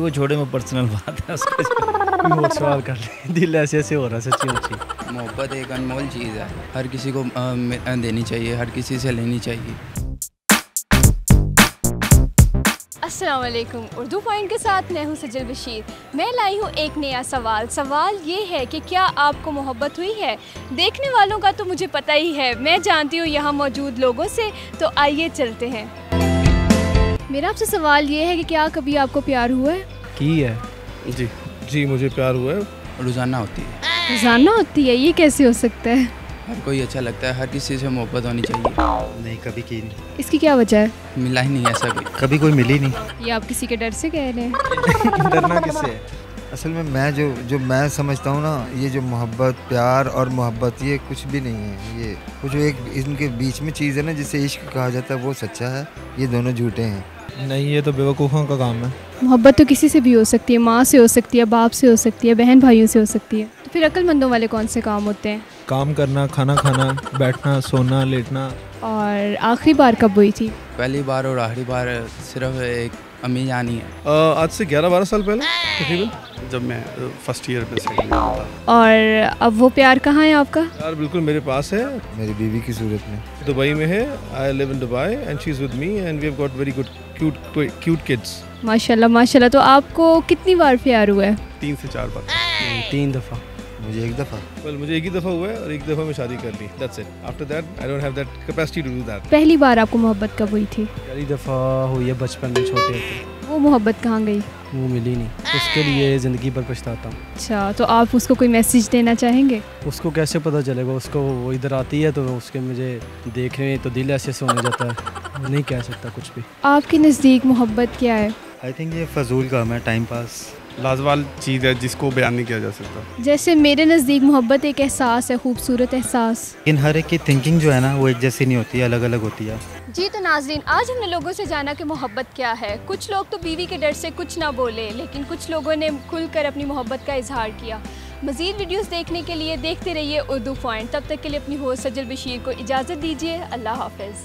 वो छोड़े में पर्सनल बात है उसके और सवाल कर ले, दिल ऐसे ऐसे हो रहा है सच्ची मुच्ची। मोहब्बत एक अनमोल चीज़ है, हर किसी को देनी चाहिए, हर किसी से लेनी चाहिए। अस्सलाम वालेकुम। उर्दू पॉइंट के साथ मैं हूँ सजल बशीर। मैं लाई हूँ एक नया सवाल ये है कि क्या आपको मोहब्बत हुई है? देखने वालों का तो मुझे पता ही है, मैं जानती हूँ यहाँ मौजूद लोगों से, तो आइए चलते हैं। मेरा आपसे सवाल ये है कि क्या कभी आपको प्यार हुआ है? की है जी मुझे प्यार हुआ है। रोज़ाना होती है। रोज़ाना होती है? ये कैसे हो सकता है? हर कोई अच्छा लगता है, हर किसी से मोहब्बत होनी चाहिए। नहीं, कभी की नहीं। इसकी क्या वजह है? मिला ही नहीं ऐसा कोई। कभी कोई मिली नहीं। ये आप किसी के डर से कह रहे हैं? डरना किससे है? असल में मैं जो मैं समझता हूँ ना, ये जो मोहब्बत, प्यार और मोहब्बत ये कुछ भी नहीं है। ये कुछ एक इनके बीच में चीज़ है ना जिसे इश्क कहा जाता है, वो सच्चा है, ये दोनों झूठे हैं। नहीं, ये तो बेवकूफ़ों का काम है। मोहब्बत तो किसी से भी हो सकती है, माँ से हो सकती है, बाप से हो सकती है, बहन भाइयों से हो सकती है। तो फिर अक्लमंदों वाले कौन से काम होते हैं? काम करना, खाना खाना, बैठना, सोना, लेटना। और आखिरी बार कब हुई थी? पहली बार और आखिरी बार सिर्फ एक अम्मी जानी है। आज से 11-12 साल पहले तकरीबन, जब मैं फर्स्ट ईयर में सेकंड ईयर में था। और अब वो प्यार कहाँ है आपका? यार बिल्कुल मेरे पास है, मेरी बीवी की सूरत में। दुबई में है। I live in Dubai and she is with me and we have got very good cute kids. माशाल्लाह माशाल्लाह। तो आपको कितनी बार प्यार हुआ है? 3 से 4 बार। 3 दफ़ा। मुझे एक दफ़ा। वेल मुझे एक ही दफ़ा हुआ है और एक दफ़ा मैं शादी कर ली। That's it. After that I don't have that capacity to do that. पहली बार आपको मोहब्बत कब हुई थी? पहली दफ़ा हुई है बचपन में, छोटे थे। वो मोहब्बत कहाँ गई? वो मिली नहीं, उसके लिए ज़िंदगी भर पछताता हूँ। अच्छा, तो आप उसको कोई मैसेज देना चाहेंगे? उसको कैसे पता चलेगा? उसको वो इधर आती है तो उसके मुझे देखे तो दिल ऐसे से होने जाता है, नहीं कह सकता कुछ भी। आपके नज़दीक मोहब्बत क्या है? आई थिंक ये फजूल काम है, टाइम पास। लाजवाब चीज़ है जिसको बयान नहीं किया जा सकता। जैसे मेरे नज़दीक मोहब्बत एक एहसास है, खूबसूरत एहसास। लेकिन हर एक की थिंकिंग जो है ना, वो एक जैसी नहीं होती है, अलग अलग होती है। जी तो नाज़रीन, आज हमने लोगों से जाना कि मोहब्बत क्या है। कुछ लोग तो बीवी के डर से कुछ ना बोले, लेकिन कुछ लोगों ने खुलकर अपनी मोहब्बत का इजहार किया। मज़ीद वीडियोस देखने के लिए देखते रहिए उर्दू पॉइंट। तब तक के लिए अपनी होस्ट सजल बशीर को इजाज़त दीजिए। अल्लाह हाफ़िज़।